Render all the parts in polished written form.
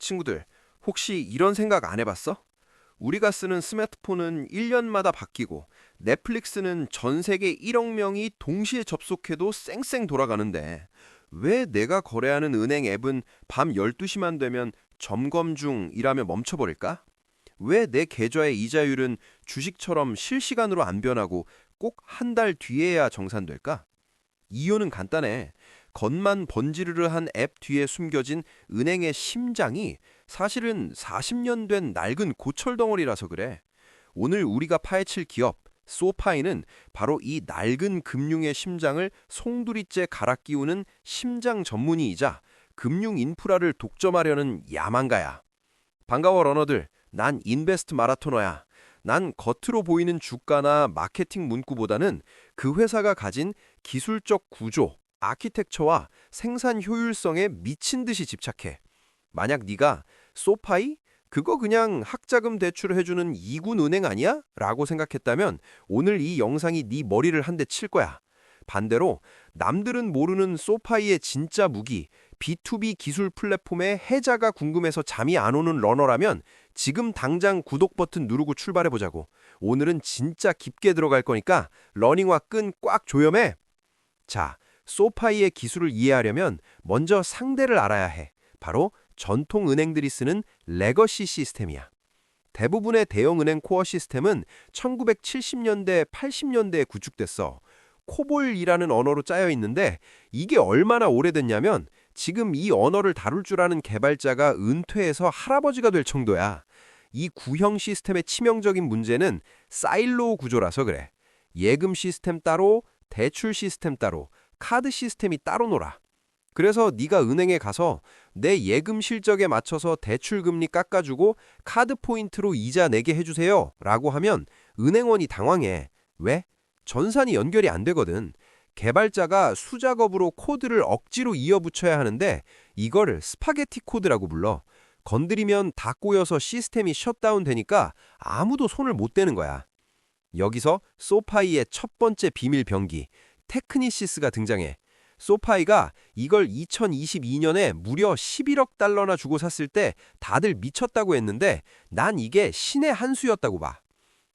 친구들, 혹시 이런 생각 안 해봤어? 우리가 쓰는 스마트폰은 1년마다 바뀌고 넷플릭스는 전 세계 1억 명이 동시에 접속해도 쌩쌩 돌아가는데 왜 내가 거래하는 은행 앱은 밤 12시만 되면 점검 중이라며 멈춰버릴까? 왜 내 계좌의 이자율은 주식처럼 실시간으로 안 변하고 꼭 한 달 뒤에야 정산될까? 이유는 간단해. 겉만 번지르르한 앱 뒤에 숨겨진 은행의 심장이 사실은 40년 된 낡은 고철 덩어리라서 그래. 오늘 우리가 파헤칠 기업, 소파이는 바로 이 낡은 금융의 심장을 송두리째 갈아 끼우는 심장 전문의이자 금융 인프라를 독점하려는 야망가야. 반가워 러너들. 난 인베스트 마라토너야. 난 겉으로 보이는 주가나 마케팅 문구보다는 그 회사가 가진 기술적 구조, 아키텍처와 생산 효율성에 미친 듯이 집착해. 만약 네가 소파이? 그거 그냥 학자금 대출을 해주는 이군 은행 아니야? 라고 생각했다면 오늘 이 영상이 네 머리를 한 대 칠 거야. 반대로 남들은 모르는 소파이의 진짜 무기, B2B 기술 플랫폼의 해자가 궁금해서 잠이 안 오는 러너라면 지금 당장 구독 버튼 누르고 출발해보자고. 오늘은 진짜 깊게 들어갈 거니까 러닝화 끈 꽉 조여매. 자, 소파이의 기술을 이해하려면 먼저 상대를 알아야 해. 바로 전통 은행들이 쓰는 레거시 시스템이야. 대부분의 대형 은행 코어 시스템은 1970년대, 80년대에 구축됐어. 코볼이라는 언어로 짜여 있는데 이게 얼마나 오래됐냐면 지금 이 언어를 다룰 줄 아는 개발자가 은퇴해서 할아버지가 될 정도야. 이 구형 시스템의 치명적인 문제는 사일로 구조라서 그래. 예금 시스템 따로, 대출 시스템 따로, 카드 시스템이 따로 놀아. 그래서 네가 은행에 가서 내 예금 실적에 맞춰서 대출 금리 깎아주고 카드 포인트로 이자 내게 해주세요 라고 하면 은행원이 당황해. 왜? 전산이 연결이 안 되거든. 개발자가 수작업으로 코드를 억지로 이어붙여야 하는데 이걸 스파게티 코드라고 불러. 건드리면 다 꼬여서 시스템이 셧다운 되니까 아무도 손을 못 대는 거야. 여기서 소파이의 첫 번째 비밀 병기, 테크니시스가 등장해. 소파이가 이걸 2022년에 무려 11억 달러나 주고 샀을 때 다들 미쳤다고 했는데 난 이게 신의 한 수였다고 봐.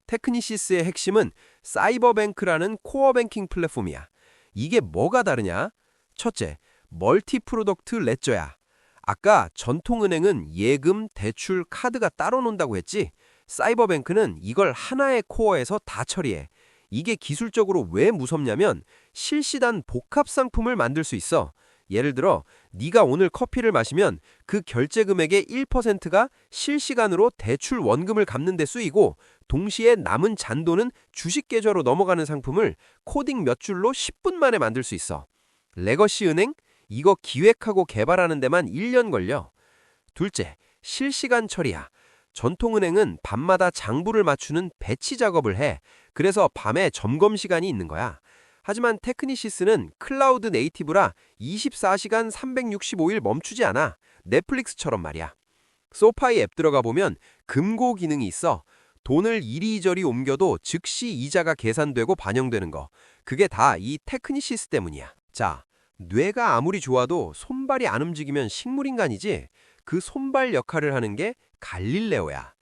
테크니시스의 핵심은 사이버뱅크라는 코어 뱅킹 플랫폼이야. 이게 뭐가 다르냐? 첫째, 멀티 프로덕트 레저야. 아까 전통은행은 예금, 대출, 카드가 따로 논다고 했지? 사이버뱅크는 이걸 하나의 코어에서 다 처리해. 이게 기술적으로 왜 무섭냐면 실시간 복합 상품을 만들 수 있어. 예를 들어 네가 오늘 커피를 마시면 그 결제 금액의 1%가 실시간으로 대출 원금을 갚는 데 쓰이고 동시에 남은 잔돈은 주식 계좌로 넘어가는 상품을 코딩 몇 줄로 10분 만에 만들 수 있어. 레거시 은행? 이거 기획하고 개발하는 데만 1년 걸려. 둘째, 실시간 처리야. 전통은행은 밤마다 장부를 맞추는 배치 작업을 해. 그래서 밤에 점검 시간이 있는 거야. 하지만 테크니시스는 클라우드 네이티브라 24시간 365일 멈추지 않아. 넷플릭스처럼 말이야. 소파이 앱 들어가 보면 금고 기능이 있어. 돈을 이리저리 옮겨도 즉시 이자가 계산되고 반영되는 거. 그게 다 이 테크니시스 때문이야. 자, 뇌가 아무리 좋아도 손발이 안 움직이면 식물인간이지. 그 손발 역할을 하는 게 갈릴레오야.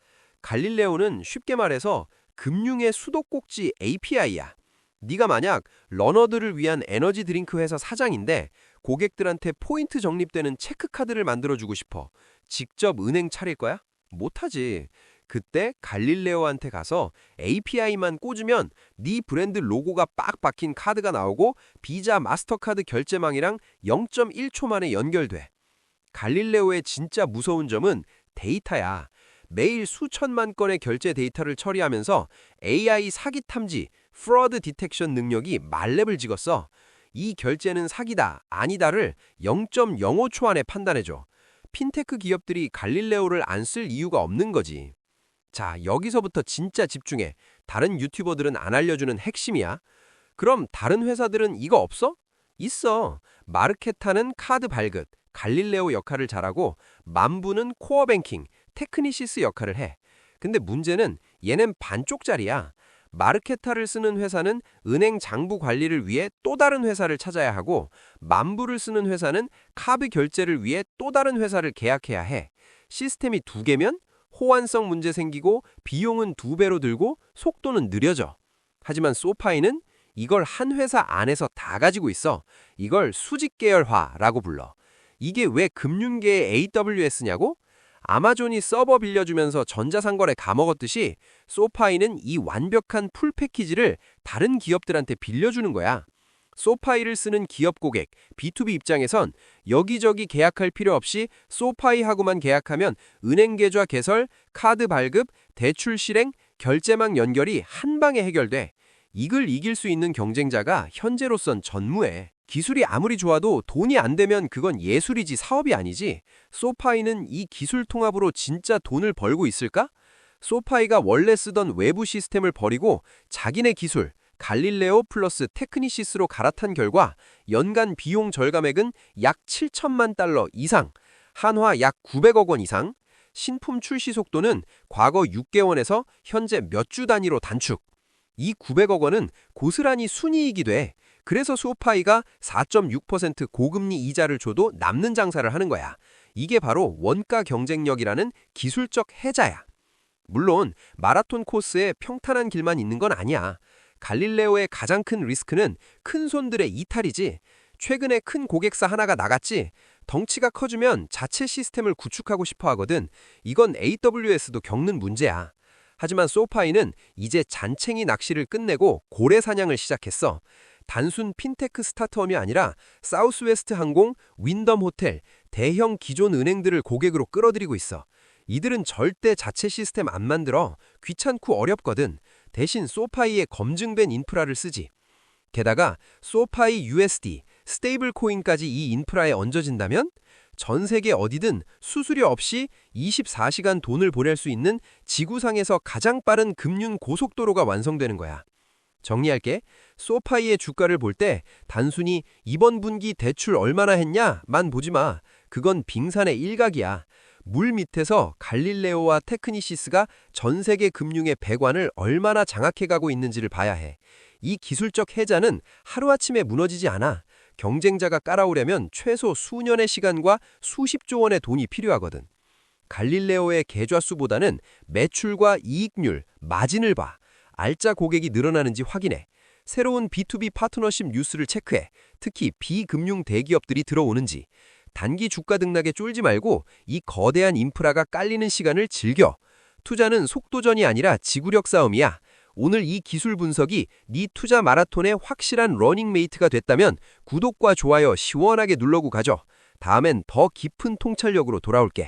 갈릴레오는 쉽게 말해서 금융의 수도꼭지 API야. 네가 만약 러너들을 위한 에너지 드링크 회사 사장인데 고객들한테 포인트 적립되는 체크카드를 만들어주고 싶어. 직접 은행 차릴 거야? 못하지. 그때 갈릴레오한테 가서 API만 꽂으면 네 브랜드 로고가 빡 박힌 카드가 나오고 비자 마스터카드 결제망이랑 0.1초 만에 연결돼. 갈릴레오의 진짜 무서운 점은 데이터야. 매일 수천만 건의 결제 데이터를 처리하면서 AI 사기 탐지, 프로드 디텍션 능력이 만렙을 찍었어. 이 결제는 사기다, 아니다를 0.05초 안에 판단해줘. 핀테크 기업들이 갈릴레오를 안 쓸 이유가 없는 거지. 자, 여기서부터 진짜 집중해. 다른 유튜버들은 안 알려주는 핵심이야. 그럼 다른 회사들은 이거 없어? 있어. 마르케타는 카드 발급, 갈릴레오 역할을 잘하고 만부는 코어 뱅킹, 테크니시스 역할을 해. 근데 문제는 얘는 반쪽짜리야. 마르케타를 쓰는 회사는 은행 장부 관리를 위해 또 다른 회사를 찾아야 하고 만부를 쓰는 회사는 카드 결제를 위해 또 다른 회사를 계약해야 해. 시스템이 2개면 호환성 문제 생기고 비용은 2배로 들고 속도는 느려져. 하지만 소파이는 이걸 한 회사 안에서 다 가지고 있어. 이걸 수직 계열화라고 불러. 이게 왜 금융계의 AWS냐고? 아마존이 서버 빌려주면서 전자상거래 감먹었듯이 소파이는 이 완벽한 풀 패키지를 다른 기업들한테 빌려주는 거야. 소파이를 쓰는 기업 고객, B2B 입장에선 여기저기 계약할 필요 없이 소파이하고만 계약하면 은행 계좌 개설, 카드 발급, 대출 실행, 결제망 연결이 한 방에 해결돼. 이걸 이길 수 있는 경쟁자가 현재로선 전무해. 기술이 아무리 좋아도 돈이 안 되면 그건 예술이지 사업이 아니지. 소파이는 이 기술 통합으로 진짜 돈을 벌고 있을까? 소파이가 원래 쓰던 외부 시스템을 버리고 자기네 기술, 갈릴레오 플러스 테크니시스로 갈아탄 결과 연간 비용 절감액은 약 7천만 달러 이상, 한화 약 900억 원 이상, 신품 출시 속도는 과거 6개월에서 현재 몇 주 단위로 단축. 이 900억 원은 고스란히 순이익이 돼. 그래서 소파이가 4.6% 고금리 이자를 줘도 남는 장사를 하는 거야. 이게 바로 원가 경쟁력이라는 기술적 해자야. 물론 마라톤 코스에 평탄한 길만 있는 건 아니야. 갈릴레오의 가장 큰 리스크는 큰 손들의 이탈이지. 최근에 큰 고객사 하나가 나갔지. 덩치가 커지면 자체 시스템을 구축하고 싶어 하거든. 이건 AWS도 겪는 문제야. 하지만 소파이는 이제 잔챙이 낚시를 끝내고 고래 사냥을 시작했어. 단순 핀테크 스타트업이 아니라 사우스웨스트 항공, 윈덤 호텔, 대형 기존 은행들을 고객으로 끌어들이고 있어. 이들은 절대 자체 시스템 안 만들어. 귀찮고 어렵거든. 대신 소파이의 검증된 인프라를 쓰지. 게다가 소파이 USD, 스테이블 코인까지 이 인프라에 얹어진다면 전 세계 어디든 수수료 없이 24시간 돈을 보낼 수 있는 지구상에서 가장 빠른 금융 고속도로가 완성되는 거야. 정리할게. 소파이의 주가를 볼 때 단순히 이번 분기 대출 얼마나 했냐만 보지 마. 그건 빙산의 일각이야. 물 밑에서 갈릴레오와 테크니시스가 전 세계 금융의 배관을 얼마나 장악해가고 있는지를 봐야 해. 이 기술적 해자는 하루아침에 무너지지 않아. 경쟁자가 깔아오려면 최소 수년의 시간과 수십조 원의 돈이 필요하거든. 갈릴레오의 계좌 수보다는 매출과 이익률, 마진을 봐. 알짜 고객이 늘어나는지 확인해. 새로운 B2B 파트너십 뉴스를 체크해. 특히 비금융 대기업들이 들어오는지. 단기 주가 등락에 쫄지 말고 이 거대한 인프라가 깔리는 시간을 즐겨. 투자는 속도전이 아니라 지구력 싸움이야. 오늘 이 기술 분석이 네 투자 마라톤의 확실한 러닝메이트가 됐다면 구독과 좋아요 시원하게 눌러고 가죠. 다음엔 더 깊은 통찰력으로 돌아올게.